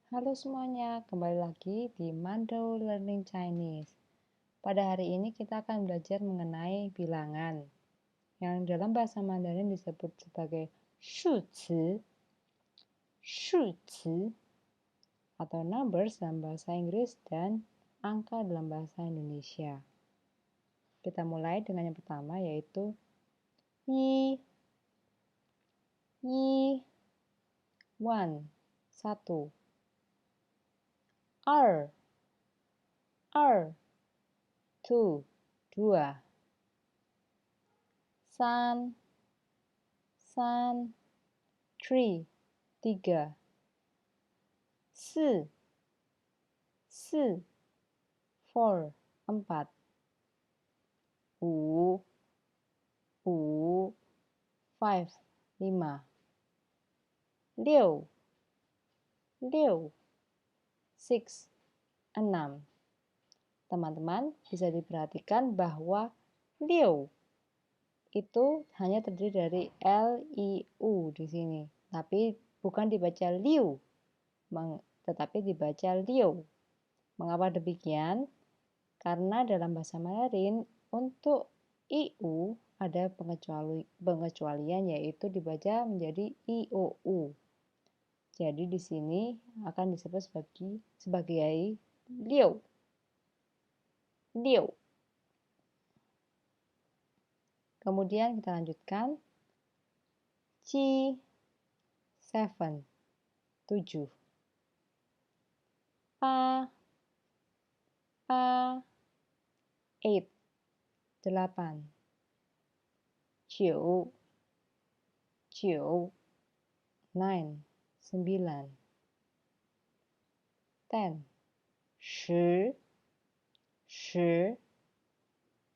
Halo semuanya, kembali lagi di Mando Learning Chinese. Pada hari ini kita akan belajar mengenai bilangan yang dalam bahasa Mandarin disebut sebagai shuci, atau numbers dalam bahasa Inggris dan angka dalam bahasa Indonesia. Kita mulai dengan yang pertama yaitu yi, one, satu, er, two, dua, san, three, tiga, si, four, empat, wu, five, lima, liu, six, enam. Teman-teman bisa diperhatikan bahwa liu itu hanya terdiri dari L, I, U di sini. Tapi bukan dibaca liu, tetapi dibaca liu. Mengapa demikian? Karena dalam bahasa Mandarin untuk IU ada pengecualian yaitu dibaca menjadi IOU. Jadi di sini akan disebut sebagai liu. Kemudian kita lanjutkan. Ci, seven, tujuh. Pa, eight, delapan. Ciu, nine, sembilan. Ten,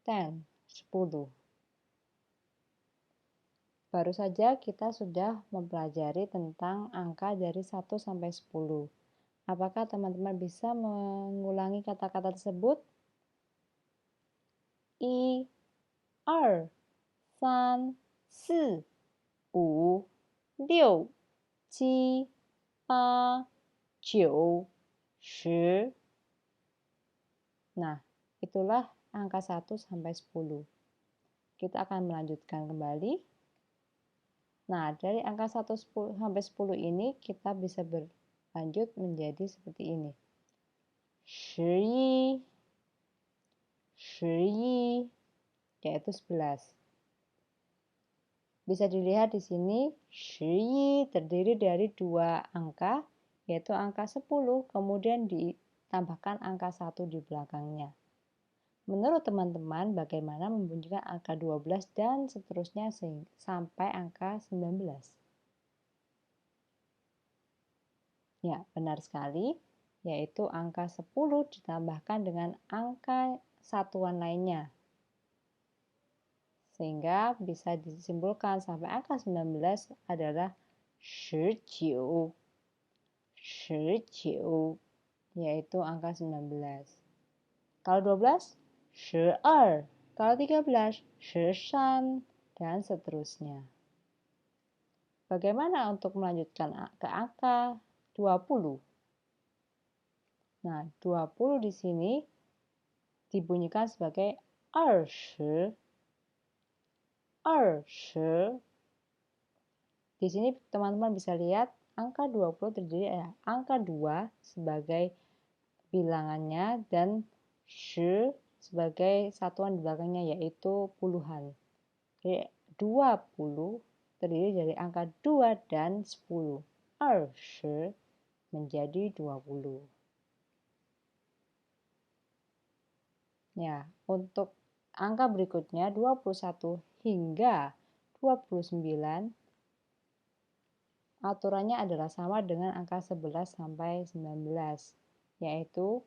ten, sepuluh. Baru saja kita sudah mempelajari tentang angka dari 1 sampai 10. Apakah teman-teman bisa mengulangi kata-kata tersebut? I, er, san, si, wu, liu, qi, pa, jiu, shi. Nah, itulah angka 1 sampai 10. Kita akan melanjutkan kembali. Nah, dari angka 1 sampai 10 ini kita bisa berlanjut menjadi seperti ini. 11, yaitu 11. Bisa dilihat di sini 11 terdiri dari dua angka, yaitu angka 10, kemudian ditambahkan angka 1 di belakangnya. Menurut teman-teman, bagaimana membunyikan angka 12 dan seterusnya sampai angka 19? Ya, benar sekali, yaitu angka 10 ditambahkan dengan angka satuan lainnya. Sehingga bisa disimpulkan sampai angka 19 adalah 19, yaitu angka 19. Kalau 12, 12. Kalau 13, 13, dan seterusnya. Bagaimana untuk melanjutkan ke angka 20? Nah, 20 di sini dibunyikan sebagai 20. Di sini teman-teman bisa lihat angka 20 terdiri dari angka 2 sebagai bilangannya dan shi sebagai satuan di belakangnya yaitu puluhan. Jadi 20 terdiri dari angka 2 dan 10. 20 menjadi 20. Ya, untuk angka berikutnya 21 hingga 29 aturannya adalah sama dengan angka 11 sampai 19, yaitu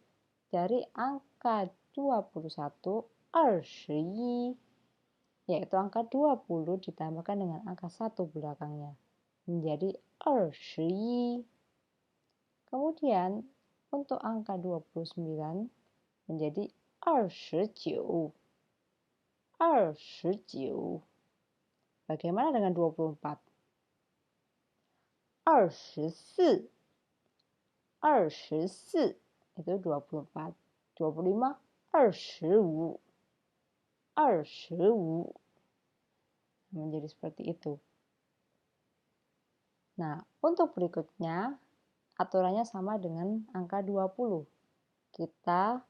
dari angka 21, 21, yaitu angka 20 ditambahkan dengan angka 1 belakangnya, menjadi 21. Kemudian untuk angka 29 menjadi 29. Bagaimana dengan 24? 24. 24 itu 24, 25, 25, 25. Menjadi seperti itu. Nah, untuk berikutnya aturannya sama dengan angka 20. Kita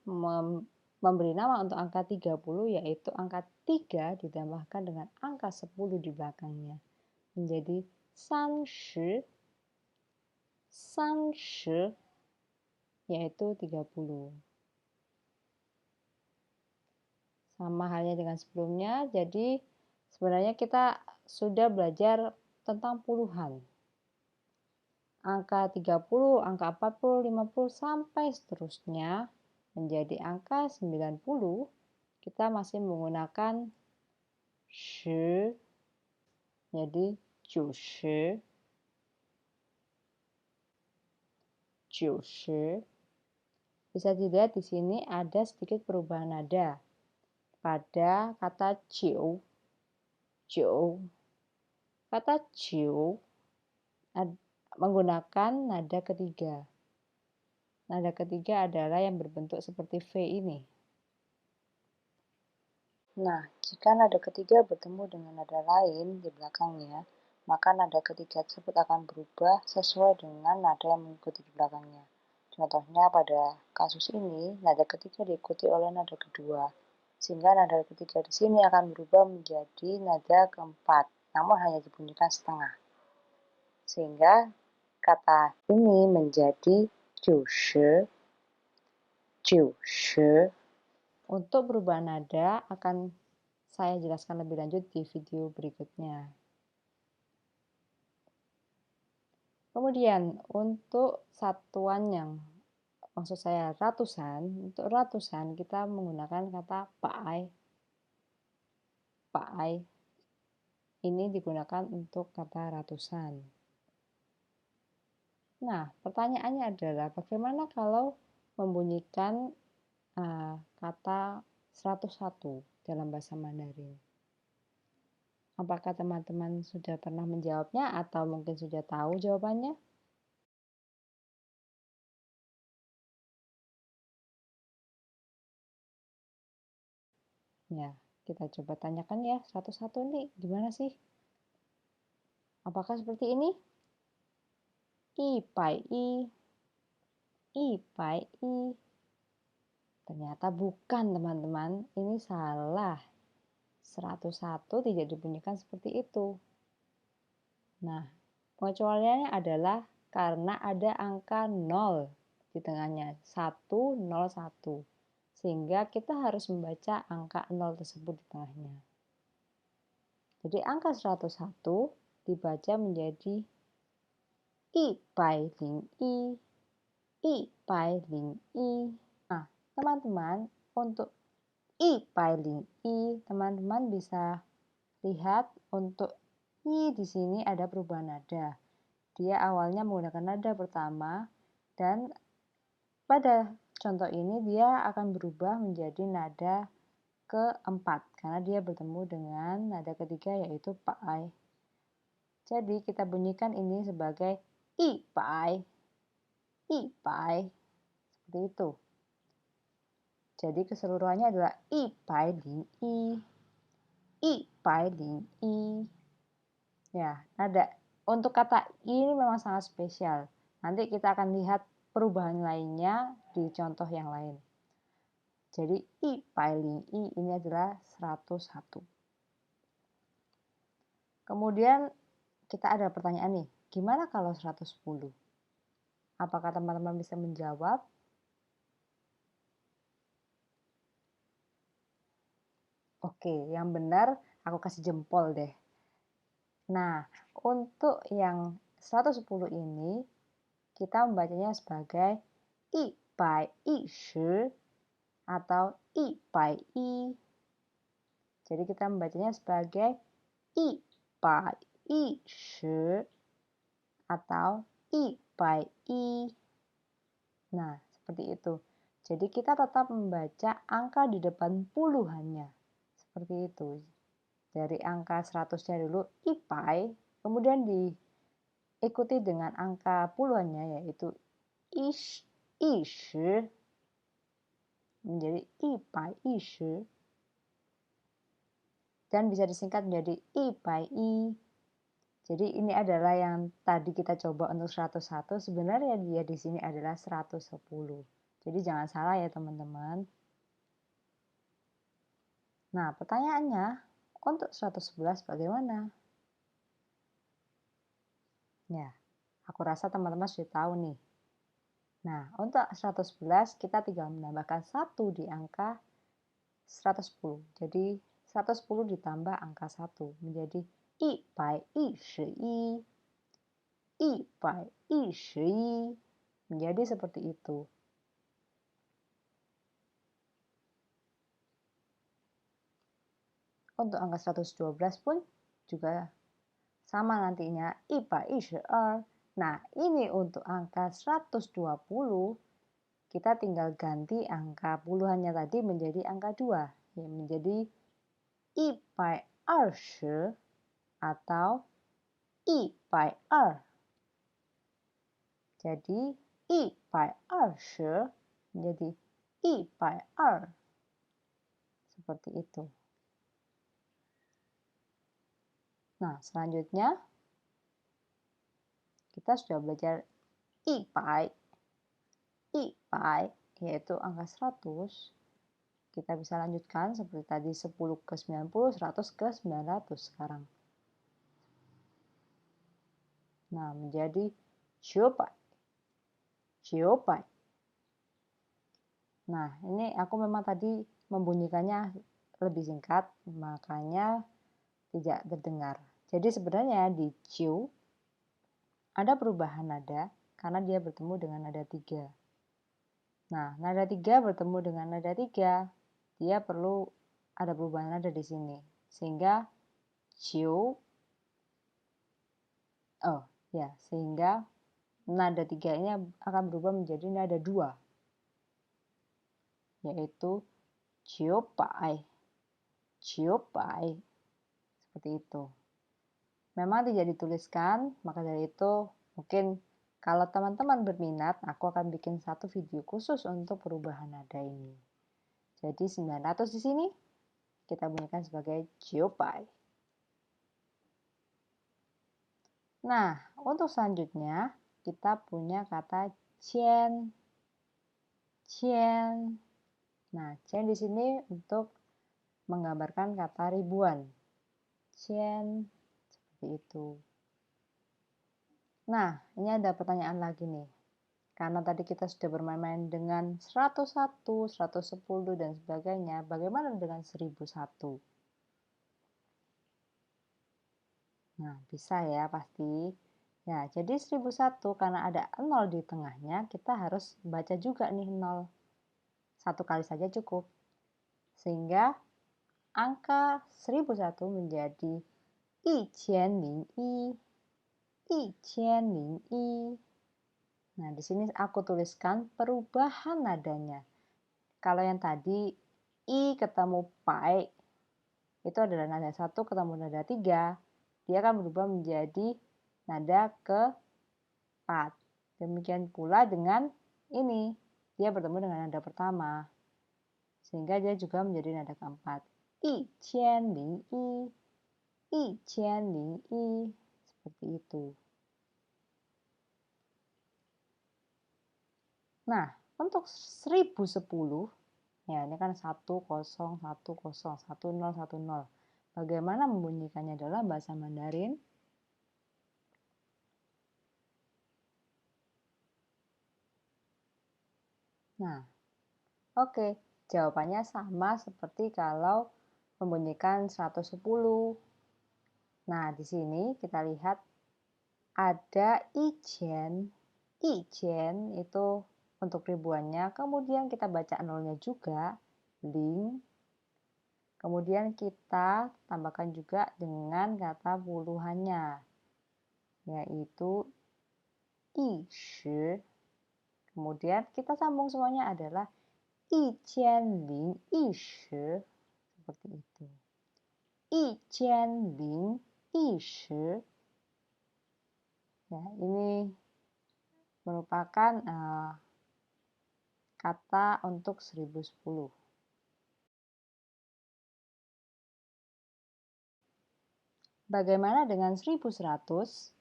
memberi nama untuk angka 30 yaitu angka 3 ditambahkan dengan angka 10 di belakangnya. Menjadi 30, 30 yaitu 30. Sama halnya dengan sebelumnya, jadi sebenarnya kita sudah belajar tentang puluhan. Angka 30, angka 40, 50, sampai seterusnya menjadi angka 90, kita masih menggunakan shi, jadi 90, 90. Bisa dilihat di sini ada sedikit perubahan nada pada kata jiu, jiu. Kata jiu menggunakan nada ketiga. Nada ketiga adalah yang berbentuk seperti V ini. Nah, jika nada ketiga bertemu dengan nada lain di belakangnya, maka nada ketiga tersebut akan berubah sesuai dengan nada yang mengikuti di belakangnya. Contohnya pada kasus ini, nada ketiga diikuti oleh nada kedua, sehingga nada ketiga di sini akan berubah menjadi nada keempat, namun hanya dibunyikan setengah. Sehingga kata ini menjadi 90, 90. Untuk perubahan nada akan saya jelaskan lebih lanjut di video berikutnya. Kemudian untuk satuan yang maksud saya ratusan, untuk ratusan kita menggunakan kata pai. Pai ini digunakan untuk kata ratusan. Nah, pertanyaannya adalah bagaimana kalau membunyikan kata 101 dalam bahasa Mandarin? Apakah teman-teman sudah pernah menjawabnya atau mungkin sudah tahu jawabannya? Ya, kita coba tanyakan ya satu-satu nih, gimana sih? Apakah seperti ini? I pai i, i pai i. Ternyata bukan teman-teman, ini salah. 101 tidak dibunyikan seperti itu. Nah, pengecualiannya adalah karena ada angka 0 di tengahnya, 101. Sehingga kita harus membaca angka 0 tersebut di tengahnya. Jadi angka 101 dibaca menjadi i pai ling i, i pai ling i. Nah, teman-teman, untuk i pai ling i, teman-teman bisa lihat untuk i di sini ada perubahan nada. Dia awalnya menggunakan nada pertama dan pada contoh ini dia akan berubah menjadi nada keempat karena dia bertemu dengan nada ketiga yaitu pai. Jadi kita bunyikan ini sebagai i pai, seperti itu. Jadi keseluruhannya adalah i pai ling i, i pai ling i. Ya, nada untuk kata i ini memang sangat spesial. Nanti kita akan lihat perubahan lainnya di contoh yang lain. Jadi i pai ling i ini adalah 101. Kemudian kita ada pertanyaan nih, gimana kalau 110? Apakah teman-teman bisa menjawab? Oke, yang benar aku kasih jempol deh. Nah, untuk yang 110 ini kita membacanya sebagai i pai i shi atau i pai i. Jadi kita membacanya sebagai i pai i shi atau i pai i. Nah, seperti itu. Jadi kita tetap membaca angka di depan puluhannya. Seperti itu. Dari angka 100-nya dulu i pai, kemudian diikuti dengan angka puluhannya yaitu 10menjadi 110 dan bisa disingkat menjadi i. Jadi ini adalah yang tadi kita coba untuk 101, sebenarnya dia di sini adalah 110. Jadi jangan salah ya teman-teman. Nah, pertanyaannya untuk 111 bagaimana? Ya, aku rasa teman-teman sudah tahu nih. Nah, untuk 111 kita tinggal menambahkan 1 di angka 110. Jadi 110 ditambah angka 1 menjadi 111. Menjadi seperti itu. Untuk angka 112 pun juga sama nantinya 112. Nah, ini untuk angka 120, kita tinggal ganti angka puluhannya tadi menjadi angka 2, yang menjadi 120 atau 120. Jadi 120 menjadi 120. Seperti itu. Nah, selanjutnya kita sudah belajar ipai, yaitu angka 100. Kita bisa lanjutkan seperti tadi 10 ke 90, 100 ke 900 sekarang. Nah, menjadi 900. Nah, ini aku memang tadi membunyikannya lebih singkat, makanya tidak terdengar. Jadi sebenarnya di ciu ada perubahan nada karena dia bertemu dengan nada 3. Nah, nada 3 bertemu dengan nada 3, dia perlu ada perubahan nada di sini. Sehingga ciu, sehingga nada 3 ini akan berubah menjadi nada 2, yaitu ciopai. Seperti itu. Memang tidak dituliskan, maka dari itu mungkin kalau teman-teman berminat, aku akan bikin satu video khusus untuk perubahan nada ini. Jadi 900 di sini kita bunyikan sebagai ciopai. Nah, untuk selanjutnya kita punya kata cien. Nah, cien di sini untuk menggambarkan kata ribuan. Cien, seperti itu. Nah, ini ada pertanyaan lagi nih. Karena tadi kita sudah bermain-main dengan 101, 110, dan sebagainya. Bagaimana dengan 1001? Nah, bisa ya pasti. Ya, jadi 1001 karena ada 0 di tengahnya, kita harus baca juga nih 0. Satu kali saja cukup. Sehingga angka 1001 menjadi 1001. Nah, di sini aku tuliskan perubahan nadanya. Kalau yang tadi i ketemu pai, itu adalah nada 1 ketemu nada 3, dia akan berubah menjadi nada ke-4. Demikian pula dengan ini, dia bertemu dengan nada pertama, sehingga dia juga menjadi nada ke-4. 1001. Seperti itu. Nah, untuk 1010, ya ini kan 10101010. Bagaimana membunyikannya dalam bahasa Mandarin? Nah, oke, jawabannya sama seperti kalau membunyikan 110. Nah, di sini kita lihat ada ijen itu untuk ribuannya, kemudian kita baca nolnya juga, ling, kemudian kita tambahkan juga dengan kata puluhannya, yaitu ishi, kemudian kita sambung semuanya adalah ishi, seperti itu. ishi. Ya, ini merupakan kata untuk 1010. Bagaimana dengan 1100?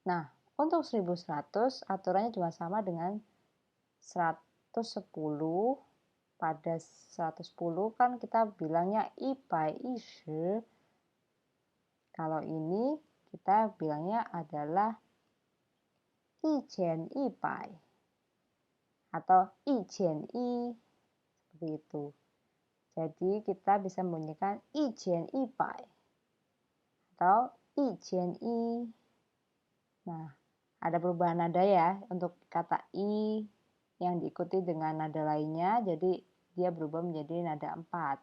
Nah, untuk 1100 aturannya juga sama dengan 110. Pada 110 kan kita bilangnya ipai ishi. Kalau ini kita bilangnya adalah ichen ipai atau ichen i, seperti itu. Jadi kita bisa membunyikan ichen ipai atau ichen i. Nah, ada perubahan nada ya untuk kata i yang diikuti dengan nada lainnya, jadi dia berubah menjadi nada 4.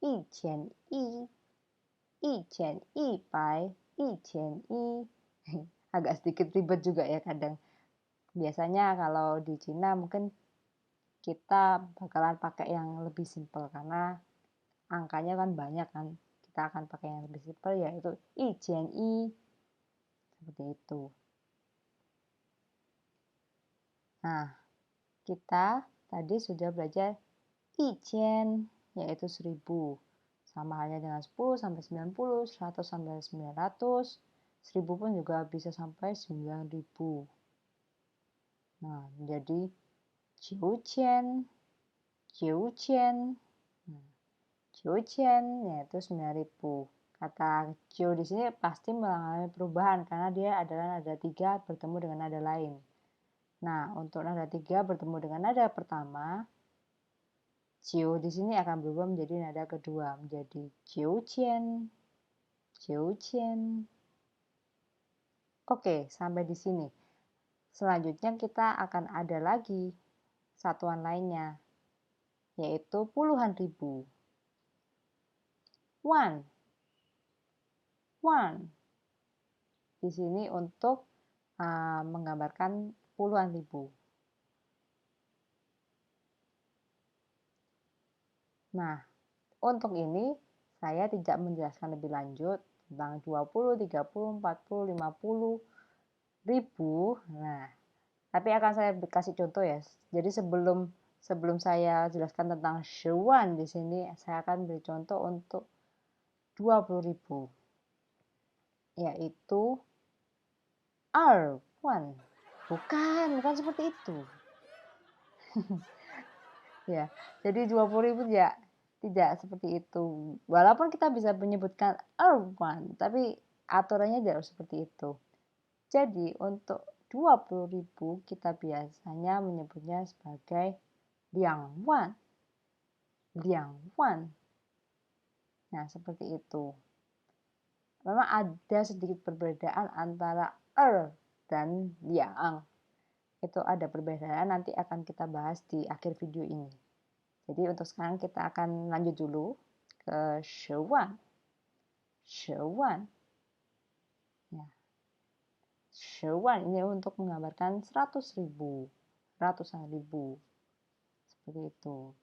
Ichen i, ichen ipai, ichen i. Agak sedikit ribet juga ya kadang. Biasanya kalau di Cina mungkin kita bakalan pakai yang lebih simpel karena angkanya kan banyak kan. Kita akan pakai yang lebih simpel yaitu ichen i, seperti itu. Nah, kita tadi sudah belajar ichen, yaitu 1000. Sama halnya dengan 10 sampai 90, 100 sampai 900, 1000 pun juga bisa sampai 9000. Nah, menjadi jiuchen, jiuchen. Nah, jiuchen yaitu 9000. Kata jiu di sini pasti mengalami perubahan karena dia adalah nada 3 bertemu dengan nada lain. Nah, untuk nada 3 bertemu dengan nada pertama, jiu di sini akan berubah menjadi nada kedua, menjadi jiuchen, jiuchen. Oke, sampai di sini. Selanjutnya kita akan ada lagi satuan lainnya, yaitu puluhan ribu. One. Di sini untuk menggambarkan puluhan ribu. Nah, untuk ini saya tidak menjelaskan lebih lanjut tentang 20, 30, 40, 50 ribu. Nah, tapi akan saya kasih contoh ya. Jadi sebelum saya jelaskan tentang Shuan di sini, saya akan beri contoh untuk 20.000, yaitu Erwan. Bukan seperti itu. Ya, jadi 20.000 ya tidak seperti itu. Walaupun kita bisa menyebutkan Erwan, tapi aturannya tidak seperti itu. Jadi untuk 20.000 kita biasanya menyebutnya sebagai Liangwan. Nah, seperti itu. Memang ada sedikit perbedaan antara dan liang. Itu ada perbedaan, nanti akan kita bahas di akhir video ini. Jadi untuk sekarang kita akan lanjut dulu ke Shuwan. Ya. Shuwan ini untuk menggambarkan 100.000, ratusan ribu. Seperti itu.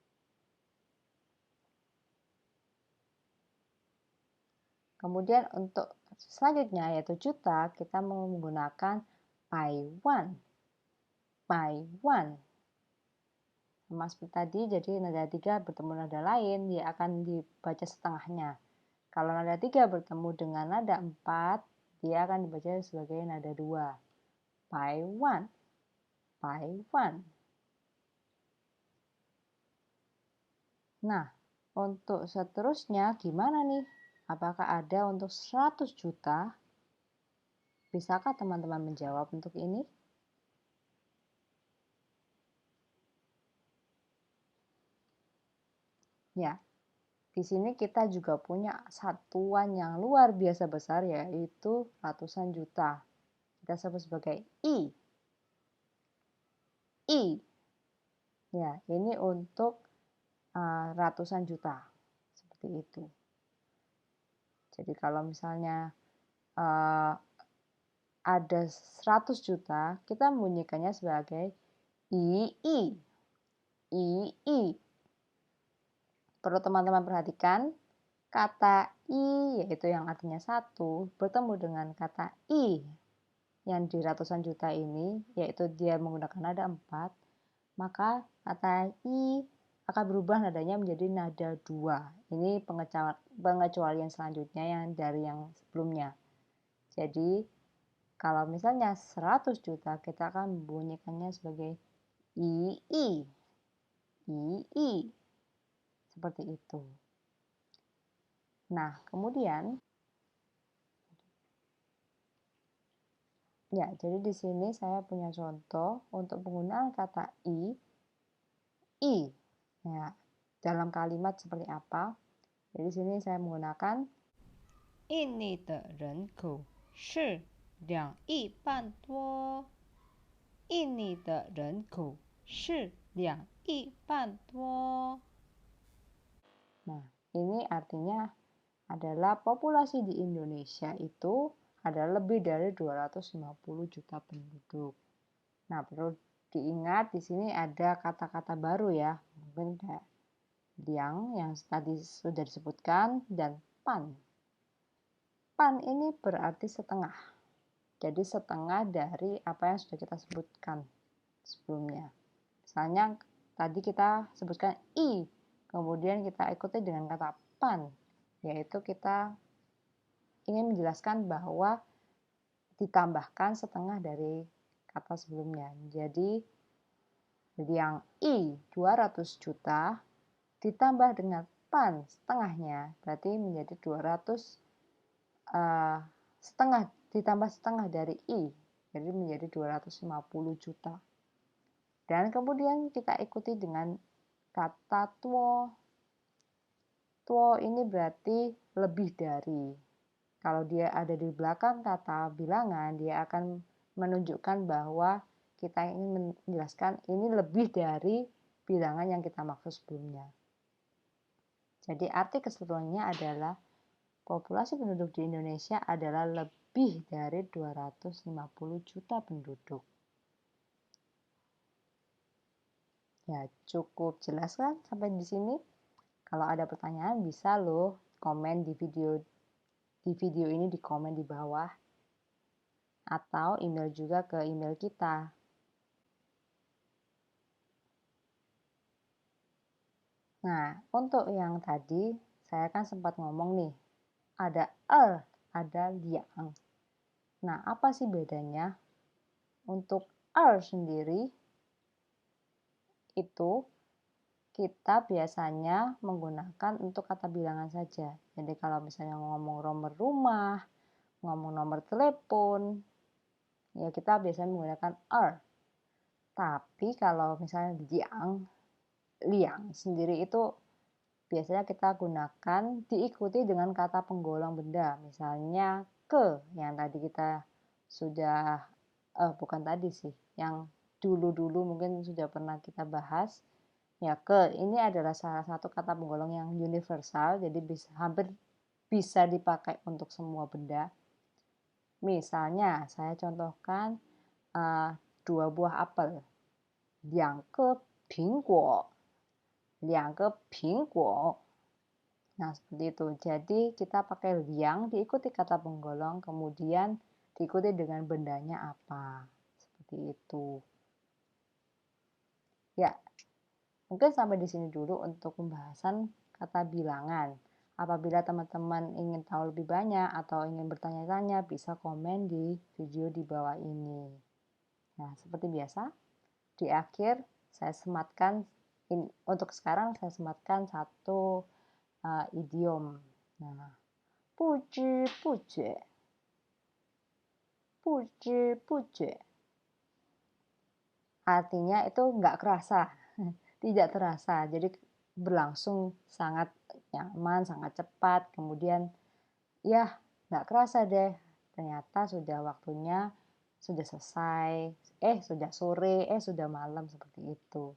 Kemudian untuk selanjutnya yaitu juta, kita menggunakan Paiwan. Sama seperti tadi, jadi nada 3 bertemu nada lain, dia akan dibaca setengahnya. Kalau nada 3 bertemu dengan nada 4, dia akan dibaca sebagai nada 2. Paiwan. Nah, untuk seterusnya gimana nih? Apakah ada untuk 100 juta? Bisakah teman-teman menjawab untuk ini? Ya, di sini kita juga punya satuan yang luar biasa besar, yaitu ratusan juta. Kita sebut sebagai I. Ya, ini untuk ratusan juta. Seperti itu. Jadi kalau misalnya ada 100 juta, kita membunyikannya sebagai II. Perlu teman-teman perhatikan, kata I, yaitu yang artinya satu, bertemu dengan kata I, yang di ratusan juta ini, yaitu dia menggunakan nada 4, maka kata I akan berubah nadanya menjadi nada 2. Ini pengecualian selanjutnya yang dari yang sebelumnya. Jadi, kalau misalnya 100 juta, kita akan membunyikannya sebagai I. Seperti itu. Nah, kemudian ya, jadi di sini saya punya contoh untuk penggunaan kata I. Ya, dalam kalimat seperti apa? Jadi di sini saya menggunakan 印尼的人口是2亿半多。印尼的人口是2亿半多。Nah, ini artinya adalah populasi di Indonesia itu adalah lebih dari 250 juta penduduk. Nah, perlu diingat di sini ada kata-kata baru ya. Mungkin kayak yang tadi sudah disebutkan dan pan. Pan ini berarti setengah. Jadi setengah dari apa yang sudah kita sebutkan sebelumnya. Misalnya tadi kita sebutkan I, kemudian kita ikuti dengan kata pan, yaitu kita ingin menjelaskan bahwa ditambahkan setengah dari kata sebelumnya. Jadi yang I 200 juta ditambah dengan pan setengahnya berarti menjadi 200 setengah ditambah setengah dari I, jadi menjadi 250 juta. Dan kemudian kita ikuti dengan kata tuo. Tuo ini berarti lebih dari. Kalau dia ada di belakang kata bilangan, dia akan menunjukkan bahwa kita ingin menjelaskan ini lebih dari bilangan yang kita maksud sebelumnya. Jadi arti keseluruhannya adalah populasi penduduk di Indonesia adalah lebih dari 250 juta penduduk. Ya, cukup jelas kan sampai di sini? Kalau ada pertanyaan bisa loh komen di video ini, di komen di bawah atau email juga ke email kita. Nah, untuk yang tadi saya kan sempat ngomong nih, ada ada liang. Nah, apa sih bedanya? Untuk sendiri itu kita biasanya menggunakan untuk kata bilangan saja. Jadi kalau misalnya ngomong nomor rumah, ngomong nomor telepon, ya kita biasanya menggunakan Tapi kalau misalnya liang sendiri itu biasanya kita gunakan diikuti dengan kata penggolong benda. Misalnya ke, yang tadi kita sudah, bukan tadi sih, yang dulu-dulu mungkin sudah pernah kita bahas. Ya, ke ini adalah salah satu kata penggolong yang universal, jadi hampir bisa dipakai untuk semua benda. Misalnya, saya contohkan 2 buah apel. 2个苹果. 2个苹果. Nah, seperti itu. Jadi, kita pakai liang diikuti kata penggolong, kemudian diikuti dengan bendanya apa. Seperti itu. Ya, mungkin sampai di sini dulu untuk pembahasan kata bilangan. Apabila teman-teman ingin tahu lebih banyak atau ingin bertanya-tanya, bisa komen di video di bawah ini. Nah, seperti biasa, di akhir saya sematkan, untuk sekarang saya sematkan satu idiom. Nah, 不知不觉. Artinya itu nggak kerasa. Tidak terasa, jadi berlangsung sangat nyaman, sangat cepat, kemudian ya nggak kerasa deh, ternyata sudah waktunya, sudah selesai, sudah sore, sudah malam, seperti itu.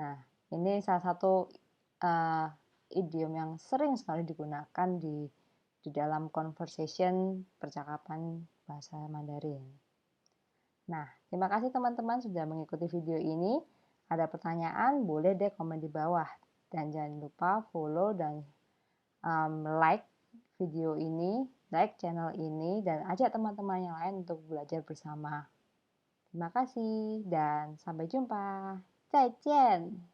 Nah, ini salah satu idiom yang sering sekali digunakan di dalam conversation, percakapan bahasa Mandarin. Nah, terima kasih teman-teman sudah mengikuti video ini. Ada pertanyaan, boleh deh komen di bawah. Dan jangan lupa follow dan like video ini like channel ini dan ajak teman-teman yang lain untuk belajar bersama. Terima kasih dan sampai jumpa. 再见